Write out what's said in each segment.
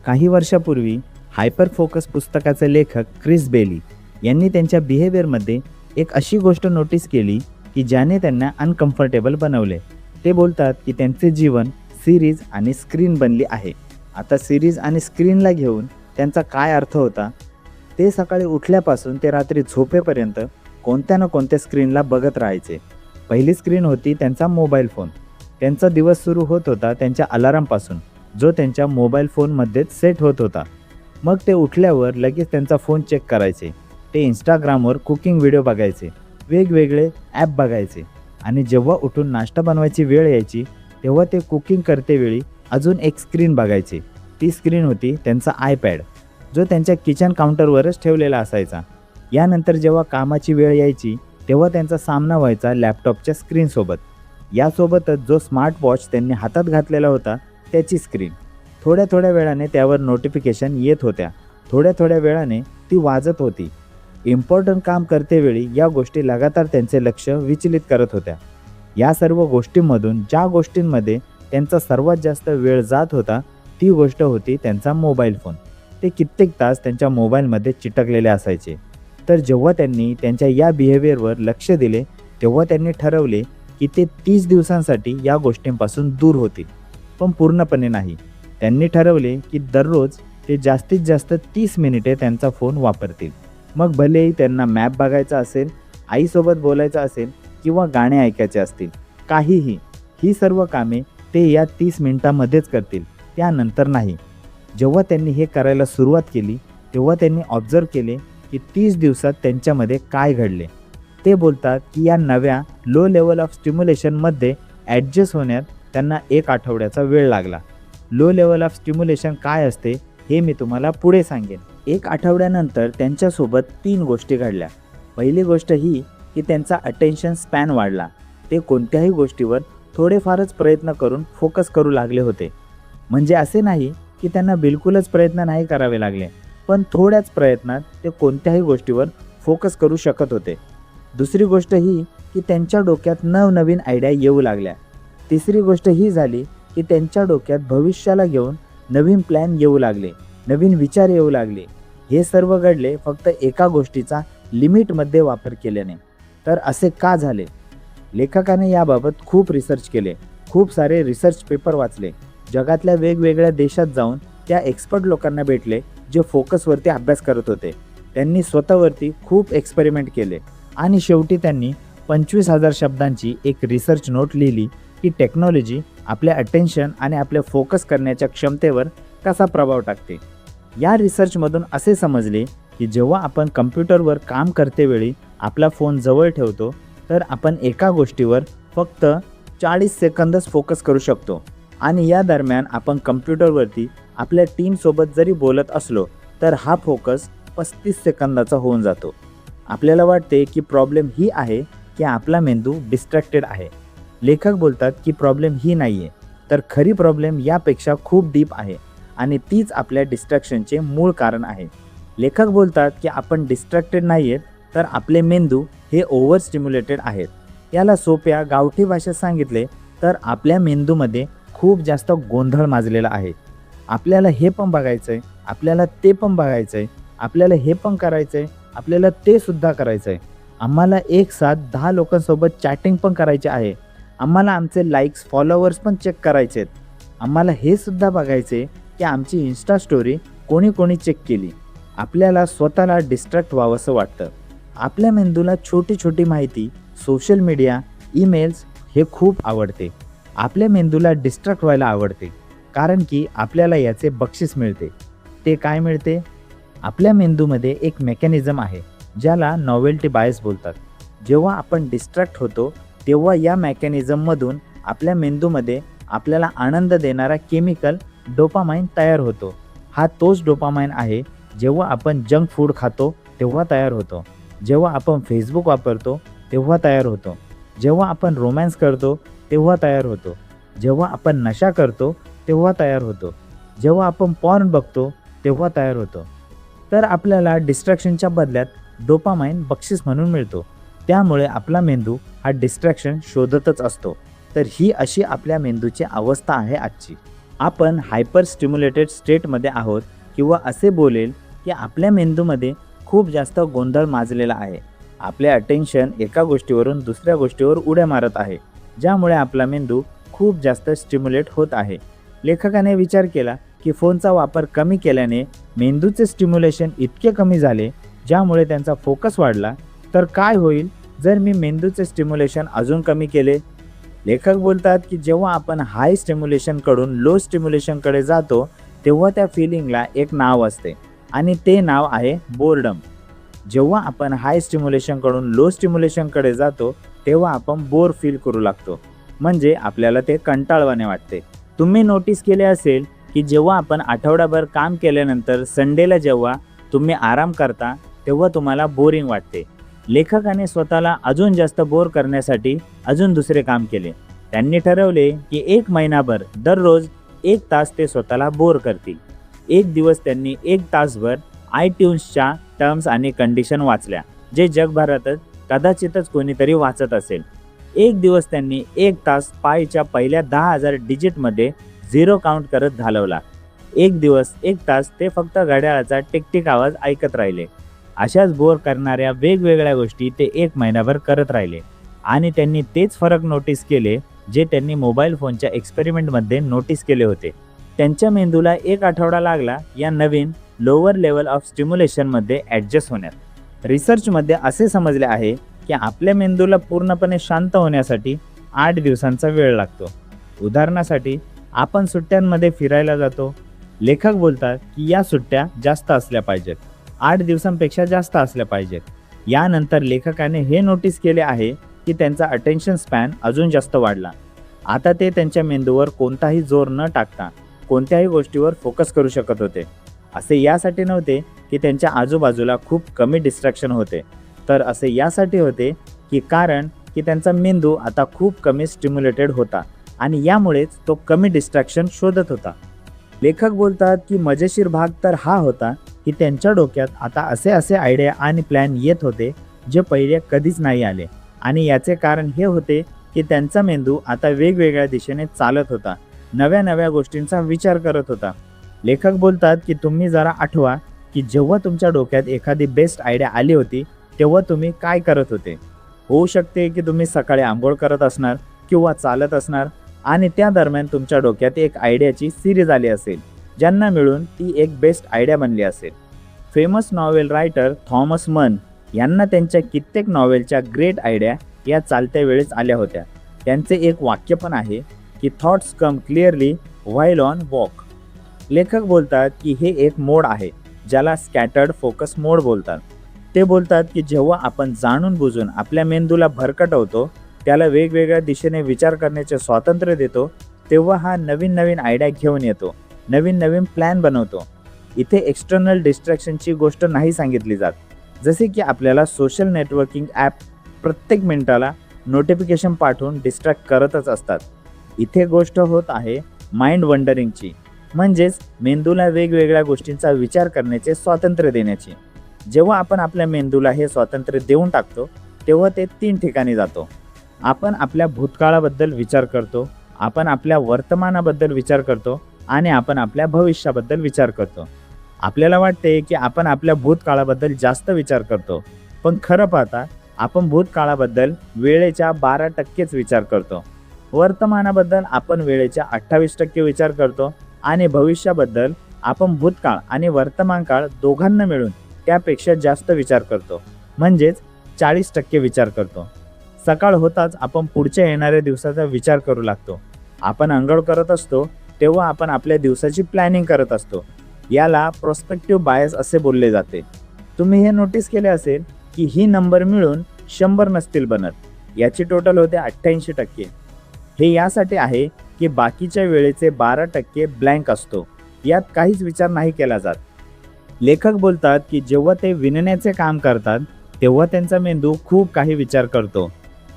काही वर्षापूर्वी hyper focus पुस्तकाचे लेखक क्रिस बेली यांनी त्यांच्या बिहेवियरमध्ये एक अशी गोष्ट नोटीस केली की ज्याने त्यांना अनकम्फर्टेबल बनवले. ते बोलतात की त्यांचे जीवन सिरीज आणि स्क्रीन बनली आहे. आता सिरीज आणि स्क्रीनला घेऊन त्यांचा काय अर्थ होता? ते सकाळी उठल्यापासून ते रात्री झोपेपर्यंत कोणत्या ना कोणत्या स्क्रीनला बघत राहायचे. पहिली स्क्रीन होती त्यांचा मोबाईल फोन. त्यांचा दिवस सुरू होत होता त्यांच्या अलारामपासून, जो त्यांच्या मोबाईल फोनमध्येच सेट होत होता. मग ते उठल्यावर लगेच त्यांचा फोन चेक करायचे. ते इंस्टाग्रामवर कुकिंग व्हिडिओ बघायचे, वेगवेगळे ॲप बघायचे आणि जेव्हा उठून नाश्ता बनवायची वेळ यायची तेव्हा ते कुकिंग करतेवेळी अजून एक स्क्रीन बघायचे. ती स्क्रीन होती त्यांचा आयपॅड, जो त्यांच्या किचन काउंटरवरच ठेवलेला असायचा. यानंतर जेव्हा कामाची वेळ यायची तेव्हा त्यांचा सामना व्हायचा लॅपटॉपच्या स्क्रीनसोबत. यासोबतच जो स्मार्ट वॉच त्यांनी हातात घातलेला होता त्याची स्क्रीन. थोड्या थोड्या वेळाने त्यावर नोटिफिकेशन येत होत्या, थोड्या थोड्या वेळाने ती वाजत होती. इम्पॉर्टंट काम करतेवेळी या गोष्टी लगातार त्यांचे लक्ष विचलित करत होत्या. या सर्व गोष्टींमधून ज्या गोष्टींमध्ये त्यांचा सर्वात जास्त वेळ जात होता ती गोष्ट होती त्यांचा मोबाईल फोन. ते कित्येक तास त्यांच्या मोबाईलमध्ये चिटकलेले असायचे. तर जेव्हा त्यांनी त्यांच्या या बिहेवियरवर लक्ष दिले तेव्हा त्यांनी ठरवले की ते 30 दिवसांसाठी या गोष्टींपासून दूर होतील, पण पूर्णपणे नाही. त्यांनी ठरवले की दररोज ते जास्तीत जास्त 30 मिनिटे त्यांचा फोन वापरतील. मग भलेही त्यांना मॅप बघायचा असेल, आईसोबत बोलायचं असेल किंवा गाणे ऐकायचे असतील, काहीही, ही सर्व कामे ते या 30 मिनिटांमध्येच करतील, त्यानंतर नाही. जेव्हा त्यांनी हे करायला सुरुवात केली तेव्हा त्यांनी ऑब्झर्व केले की 30 दिवसात त्यांच्यामध्ये काय घडले. ते बोलतात की या नव्या लो लेवल ऑफ स्टिम्युलेशनमध्ये ॲडजस्ट होण्यात त्यांना 1 आठवड्याचा वेळ लागला. लो लेवल ऑफ स्टिम्युलेशन काय असते हे मी तुम्हाला पुढे सांगेन. 1 आठवड्यानंतर त्यांच्यासोबत 3 गोष्टी घडल्या. पहिली गोष्ट ही की त्यांचा अटेन्शन स्पॅन वाढला. ते कोणत्याही गोष्टीवर थोडेफारच प्रयत्न करून फोकस करू लागले होते. म्हणजे असे नाही की त्यांना बिलकुलच प्रयत्न नाही करावे लागले, पण थोड्याच प्रयत्नात ते कोणत्याही गोष्टीवर फोकस करू शकत होते. दुसरी गोष्ट ही की त्यांच्या डोक्यात नवनवीन आयडिया येऊ लागल्या. तिसरी गोष्ट ही झाली की त्यांच्या डोक्यात भविष्याला घेऊन नवीन प्लॅन येऊ लागले, नवीन विचार येऊ लागले. हे सर्व घडले फक्त एका गोष्टीचा लिमिटमध्ये वापर केल्याने. तर असे का झाले? लेखकाने याबाबत खूप रिसर्च केले, खूप सारे रिसर्च पेपर वाचले, जगातल्या वेगवेगळ्या देशात जाऊन त्या एक्सपर्ट लोकांना भेटले जे फोकसवरती अभ्यास करत होते. त्यांनी स्वतःवरती खूप एक्सपेरिमेंट केले आणि शेवटी त्यांनी 25,000 शब्दांची एक रिसर्च नोट लिहिली की टेक्नॉलॉजी आपल्या अटेन्शन आणि आपल्या फोकस करण्याच्या क्षमतेवर कसा प्रभाव टाकते. या रिसर्चमधून असे समजले की जेव्हा आपण कम्प्युटरवर काम करतेवेळी आपला फोन जवळ ठेवतो तर आपण एका गोष्टीवर फक्त 40 सेकंदच फोकस करू शकतो आणि या दरम्यान आपण कम्प्युटरवरती आपल्या टीमसोबत जरी बोलत असलो तर हा फोकस 35 सेकंदाचा होऊन जातो. आपल्याला वाटते की प्रॉब्लेम ही आहे की आपला मेंदू डिस्ट्रॅक्टेड आहे. लेखक बोलतात की प्रॉब्लेम ही नाही आहे, तर खरी प्रॉब्लेम यापेक्षा खूप डीप आहे आणि तीच आपल्या डिस्ट्रॅक्शनचे मूळ कारण आहे. लेखक बोलतात की आपण डिस्ट्रॅक्टेड नाही आहेत, तर आपले मेंदू हे ओव्हर स्टिम्युलेटेड आहेत. याला सोप्या गावठी भाषेत सांगितले तर आपल्या मेंदूमध्ये खूप जास्त गोंधळ माजलेला आहे. आपल्याला हे पण बघायचं आहे, आपल्याला ते पण बघायचं आहे, आपल्याला हे पण करायचं आहे, आपल्याला ते सुद्धा करायचं आहे. आम्हाला एक साथ 10 लोकांसोबत चॅटिंग पण करायचे आहे. आम्हाला आमचे लाईक्स, फॉलोअर्स पण चेक करायचे आहेत. आम्हाला हे सुद्धा बघायचे की आमची इन्स्टा स्टोरी कोणी कोणी चेक केली. आपल्याला स्वतःला डिस्ट्रॅक्ट व्हावंसं वाटतं. आपल्या मेंदूला छोटी छोटी माहिती, सोशल मीडिया, ईमेल्स हे खूप आवडते. आपल्या मेंदूला डिस्ट्रॅक्ट व्हायला आवडते कारण की आपल्याला याचे बक्षीस मिळते. ते काय मिळते? आपल्या मेंदूमध्ये एक मेकॅनिझम आहे ज्याला नॉवेल्टी बायस बोलतात. जेव्हा आपण डिस्ट्रॅक्ट होतो तेव्हा या मेकॅनिझममधून आपल्या मेंदूमध्ये आपल्याला आनंद देणारा केमिकल डोपामाइन तयार होतो. हा तोच डोपामाइन आहे जेव्हा आपण जंक फूड खातो तेव्हा तयार होतो, जेव्हा आपण फेसबुक वापरतो तेव्हा तयार होतो, जेव्हा आपण रोमॅन्स करतो तेव्हा तयार होतो, जेव्हा आपण नशा करतो तेव्हा तयार होतो, जेव्हा आपण पॉर्न बघतो तेव्हा तयार होतो. तर आपल्याला डिस्ट्रॅक्शनच्या बदल्यात डोपामाइन बक्षीस म्हणून मिळतो. त्यामुळे आपला मेंदू हा डिस्ट्रॅक्शन शोधतच असतो. तर ही अशी आपल्या मेंदूची अवस्था आहे आजची. आपण हायपर स्टिम्युलेटेड स्टेटमध्ये आहोत किंवा असे बोलेल की आपल्या मेंदूमध्ये खूप जास्त गोंधळ माजलेला आहे. आपले अटेन्शन एका गोष्टीवरून दुसऱ्या गोष्टीवर उड्या मारत आहे, ज्यामुळे आपला मेंदू खूप जास्त स्टिम्युलेट होत आहे. लेखकाने विचार केला की फोनचा वापर कमी केल्याने मेंदूचे स्टिम्युलेशन इतके कमी झाले, ज्यामुळे त्यांचा फोकस वाढला. तर काय होईल जर मी मेंदूचे स्टिम्युलेशन अजून कमी केले? लेखक बोलतात की जेव्हा आपण हाय स्टिम्युलेशनकडून लो स्टिम्युलेशनकडे जातो, तेव्हा त्या फिलिंगला एक नाव असते आणि ते नाव आहे बोर्डम. जेव्हा आपण हाय स्टिम्युलेशनकडून लो स्टिम्युलेशनकडे जातो, तेव्हा आपण बोर फील करू लागतो, म्हणजे आपल्याला ते कंटाळवाणे वाटते. तुम्ही नोटीस केले असेल की जेव्हा आपण आठवडाभर काम केल्यानंतर संडेला जेव्हा तुम्ही आराम करता, तेव्हा तुम्हाला बोरिंग वाटते. लेखकाने स्वतःला अजून जास्त बोर करण्यासाठी अजून दुसरे काम केले. त्यांनी ठरवले की 1 महिनाभर दररोज 1 तास ते स्वतःला बोर करतील. एक दिवस त्यांनी 1 तासभर आयट्यून्सच्या टर्म्स आणि कंडिशन वाचल्या, जे जगभरातच कदाचितच कोणीतरी वाचत असेल. एक दिवस त्यांनी 1 तास पायच्या पहिल्या 10,000 डिजिटमध्ये 0 काउंट करत घालवला. एक दिवस 1 तास ते फक्त घड्याळाचा टिकटिक आवाज ऐकत राहिले. अशाच बोर करणाऱ्या वेगवेगळ्या गोष्टी ते 1 महिनाभर करत राहिले आणि त्यांनी तेच फरक नोटीस केले जे त्यांनी मोबाईल फोनच्या एक्सपेरिमेंटमध्ये नोटीस केले होते. त्यांच्या मेंदूला 1 आठवडा लागला या नवीन लोअर लेवल ऑफ स्टिम्युलेशनमध्ये ॲडजस्ट होण्यात. रिसर्चमध्ये असे समजले आहे की आपल्या मेंदूला पूर्णपणे शांत होण्यासाठी 8 दिवसांचा वेळ लागतो. उदाहरणासाठी आपण सुट्ट्यांमध्ये फिरायला जातो. लेखक बोलतात की या सुट्ट्या जास्त असल्या पाहिजेत, 8 दिवसांपेक्षा जास्त असल्या पाहिजेत. यानंतर लेखकाने हे नोटीस केले आहे की त्यांचा अटेन्शन स्पॅन अजून जास्त वाढला. आता ते त्यांच्या मेंदूवर कोणताही जोर न टाकता कोणत्याही गोष्टीवर फोकस करू शकत होते. असे यासाठी नव्हते की त्यांच्या आजूबाजूला खूप कमी डिस्ट्रॅक्शन होते, तर असे यासाठी होते की कारण की त्यांचा मेंदू आता खूप कमी स्टिम्युलेटेड होता आणि यामुळेच तो कमी डिस्ट्रॅक्शन शोधत होता. लेखक बोलतात की मजेशीर भाग तर हा होता की त्यांच्या डोक्यात आता असे आयडिया आणि प्लॅन येत होते जे पहिले कधीच नाही आले, आणि याचे कारण हे होते की त्यांचा मेंदू आता वेगवेगळ्या दिशेने चालत होता, नव्या गोष्टींचा विचार करत होता. लेखक बोलतात की तुम्ही जरा आठवा की जेव्हा तुमच्या डोक्यात एखादी बेस्ट आयडिया आली होती, तेव्हा तुम्ही काय करत होते. होऊ शकते की तुम्ही सकाळी आंघोळ करत असणार किंवा चालत असणार आणि त्या दरम्यान तुमच्या डोक्यात एक आयडियाची सिरीज आली असेल, ज्यांना मिळून ती एक बेस्ट आयडिया बनली असेल. फेमस नॉवेल रायटर थॉमस मन यांना त्यांच्या कित्येक नॉवेलच्या ग्रेट आयडिया या चालत्या वेळेस आल्या होत्या. त्यांचे एक वाक्य पण आहे की thoughts come clearly while on walk. लेखक बोलतात की हे एक मोड आहे ज्याला स्कॅटर्ड फोकस मोड बोलतात. ते बोलतात की जेव्हा आपण जाणून बुजून आपल्या मेंदूला भरकटवतो, त्याला वेगवेगळ्या दिशेने विचार करण्याचे स्वातंत्र्य देतो, तेव्हा हा नवीन आयडिया घेऊन येतो, नवीन प्लॅन बनवतो. इथे एक्सटर्नल डिस्ट्रॅक्शनची गोष्ट नाही सांगितली जात, जसे की आपल्याला सोशल नेटवर्किंग ॲप प्रत्येक मिनिटाला नोटिफिकेशन पाठवून डिस्ट्रॅक्ट करतच असतात. इथे गोष्ट होत आहे माइंड वंडरिंगची, म्हणजेच मेंदूला वेगवेगळ्या गोष्टींचा विचार करण्याचे स्वातंत्र्य देण्याची. जेव्हा आपण आपल्या मेंदूला हे स्वातंत्र्य देऊन टाकतो, तेव्हा ते 3 ठिकाणी जातो. आपण आपल्या भूतकाळाबद्दल विचार करतो, आपण आपल्या वर्तमानाबद्दल विचार करतो आणि आपण आपल्या भविष्याबद्दल विचार करतो. आपल्याला वाटते की आपण आपल्या भूतकाळाबद्दल जास्त विचार करतो, पण खरं पाहता आपण भूतकाळाबद्दल वेळेच्या 12% विचार करतो. वर्तमानाबद्दल आपण वेळेच्या 28% विचार करतो आणि भविष्याबद्दल आपण भूतकाळ आणि वर्तमान काळ दोघांना मिळून त्यापेक्षा जास्त विचार करतो, म्हणजेच 40% विचार करतो. सकाळ होताच आपण पुढच्या येणाऱ्या दिवसाचा विचार करू लागतो. आपण अंघोळ करत असतो तेव्हा आपण आपल्या दिवसाची प्लॅनिंग करत असतो. याला प्रोस्पेक्टिव्ह बायस असे बोलले जाते. तुम्ही हे नोटीस केले असेल की ही नंबर मिळून 100 नसतील बनत, याची टोटल होते 88%. हे यासाठी आहे की बाकीच्या वेळेचे 12% ब्लँक असतो, यात काहीच विचार नाही केला जात. लेखक बोलतात की जेव्हा ते विणण्याचे काम करतात तेव्हा त्यांचा मेंदू खूप काही विचार करतो.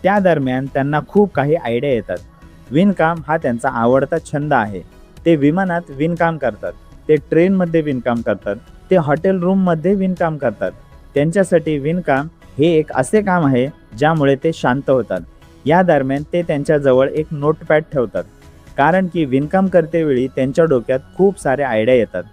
त्या दरम्यान त्यांना खूप काही आयडिया येतात. विणकाम हा त्यांचा आवडता छंद आहे. ते विमानात विणकाम करतात, ते ट्रेनमध्ये विणकाम करतात, ते हॉटेल रूममध्ये विणकाम करतात. त्यांच्यासाठी विणकाम हे एक असे काम आहे ज्यामुळे ते शांत होतात. या दरम्यान ते त्यांच्याजवळ एक नोटपॅड ठेवतात. कारण की विणकाम करतेवेळी त्यांच्या डोक्यात खूप सारे आयडिया येतात.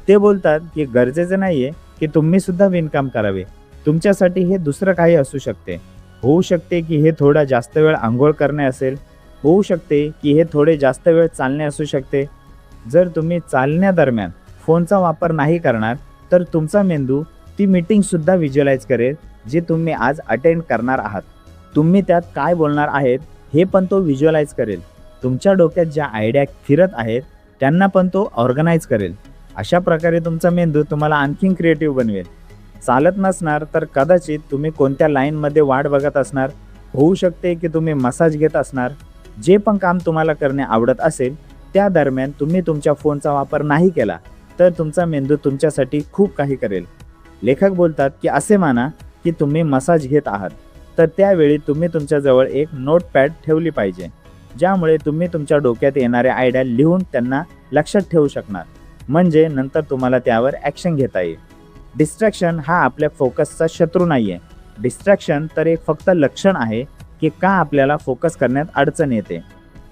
ते बोलतात की गरजेचं नाही आहे की तुम्ही सुद्धा विणकाम करावे. तुमच्यासाठी हे दुसरं काही असू शकते. होऊ शकते की हे थोडा जास्त वेळ अंघोळ करणे असेल. होऊ शकते की हे थोडे जास्त वेळ चालणे असू शकते. जर तुम्ही चालण्यादरम्यान फोनचा वापर नाही करणार तर तुमचा मेंदू ती मीटिंगसुद्धा व्हिज्युअलाइज करेल जी तुम्ही आज अटेंड करणार आहात. तुम्ही त्यात काय बोलणार आहेत हे पण तो व्हिज्युअलाइज करेल. तुमच्या डोक्यात ज्या आयडिया फिरत आहेत त्यांना पण तो ऑर्गनाईज करेल. अशा प्रकारे तुमचा मेंदू तुम्हाला आणखीन क्रिएटिव्ह बनवेल. चालत नसणार तर कदाचित तुम्ही कोणत्या लाईनमध्ये वाट बघत असणार. होऊ शकते की तुम्ही मसाज घेत असणार. जे पण काम तुम्हाला करणे आवडत असेल त्या दरम्यान तुम्ही तुमच्या फोनचा वापर नाही केला तर तुमचा मेंदू तुमच्यासाठी खूप काही करेल. लेखक बोलतात की असे माना की तुम्ही मसाज घेत आहात तर त्यावेळी तुम्ही तुमच्याजवळ एक नोटपॅड ठेवली पाहिजे, ज्यामुळे तुम्ही तुमच्या डोक्यात येणारे आयडिया लिहून त्यांना लक्षात ठेवू शकणार. म्हणजे नंतर तुम्हाला त्यावर ॲक्शन घेता येईल. डिस्ट्रॅक्शन हा आपल्या फोकसचा शत्रू नाही आहे. डिस्ट्रॅक्शन तर एक फक्त लक्षण आहे की का आपल्याला फोकस करण्यात अडचण येते.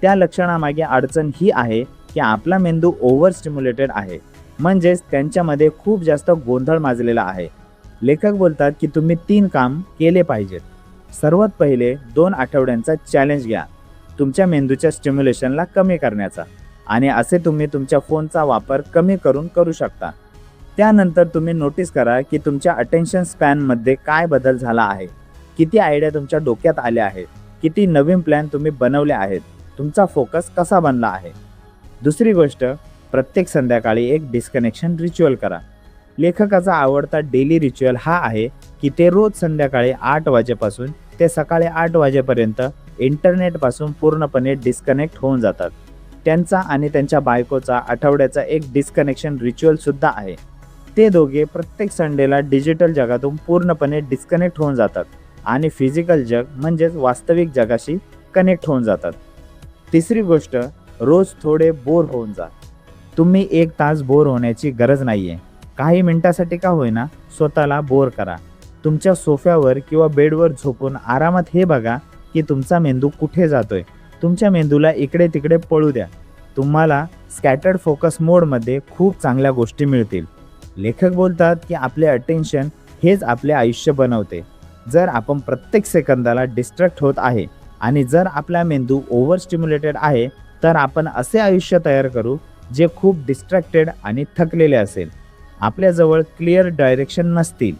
त्या लक्षणामागे अडचण ही आहे की आपला मेंदू ओव्हर स्टिम्युलेटेड आहे, म्हणजेच त्यांच्यामध्ये खूप जास्त गोंधळ माजलेला आहे. लेखक बोलतात की तुम्ही 3 काम केले पाहिजेत. सर्वात पहिले 2 आठवड्यांचा चॅलेंज घ्या तुमच्या मेंदूच्या स्टिम्युलेशनला कमी करण्याचा, आणि असे तुम्ही तुमच्या फोनचा वापर कमी करू शकता. त्यानंतर तुम्ही नोटीस करा की तुमच्या अटेन्शन स्पॅनमध्ये काय बदल झाला आहे. किती आयडिया तुमच्या डोक्यात आल्या आहेत, किती नवीन प्लॅन तुम्ही बनवले आहेत, तुमचा फोकस कसा बनला आहे. दुसरी गोष्ट, प्रत्येक संध्याकाळी एक डिस्कनेक्शन रिच्युअल करा. लेखकाचा आवडता डेली रिच्युअल हा आहे की ते रोज संध्याकाळी 8 वाजेपासून ते सकाळी 8 वाजेपर्यंत इंटरनेटपासून पूर्णपणे डिस्कनेक्ट होऊन जातात. त्यांचा आणि त्यांच्या बायकोचा आठवड्याचा एक डिस्कनेक्शन रिच्युअलसुद्धा आहे. ते दोघे प्रत्येक संडेला डिजिटल जगातून पूर्णपणे डिस्कनेक्ट होऊन जातात आणि फिजिकल जग म्हणजेच वास्तविक जगाशी कनेक्ट होऊन जातात. तिसरी गोष्ट, रोज थोडे बोर होऊन जा. तुम्ही 1 तास बोर होण्याची गरज नाही आहे. काही मिनिटासाठी का होईना स्वतःला बोर करा. तुमच्या सोफ्यावर किंवा बेडवर झोपून आरामात हे बघा की तुमचा मेंदू कुठे जातोय. तुमच्या मेंदूला इकडे तिकडे पळू द्या. तुम्हाला स्कॅटर्ड फोकस मोडमध्ये खूप चांगल्या गोष्टी मिळतील. लेखक बोलतात की आपले अटेन्शन हेच आपले आयुष्य बनवते. जर आपण प्रत्येक सेकंदाला डिस्ट्रॅक्ट होत आहे आणि जर आपला मेंदू ओव्हर स्टिम्युलेटेड आहे तर आपण असे आयुष्य तयार करू जे खूप डिस्ट्रॅक्टेड आणि थकलेले असेल. आपल्याजवळ क्लिअर डायरेक्शन नसतील.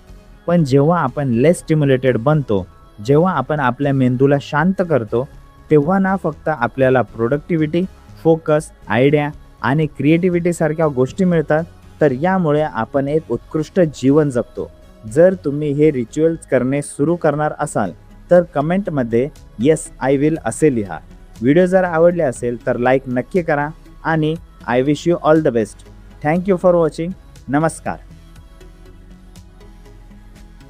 पण जेव्हा आपण लेस स्टिम्युलेटेड बनतो, जेव्हा आपण आपल्या मेंदूला शांत करतो, तेव्हा ना फक्त आपल्याला प्रोडक्टिव्हिटी, फोकस, आयडिया आणि क्रिएटिव्हिटीसारख्या गोष्टी मिळतात, तर यामुळे आपण एक उत्कृष्ट जीवन जगतो. जर तुम्ही हे रिच्युअल्स करणे सुरू करणार असाल तर कमेंटमध्ये येस आय विल असे लिहा. व्हिडिओ जर आवडले असेल तर लाईक नक्की करा आणि I wish you all the best. Thank you for watching. नमस्कार.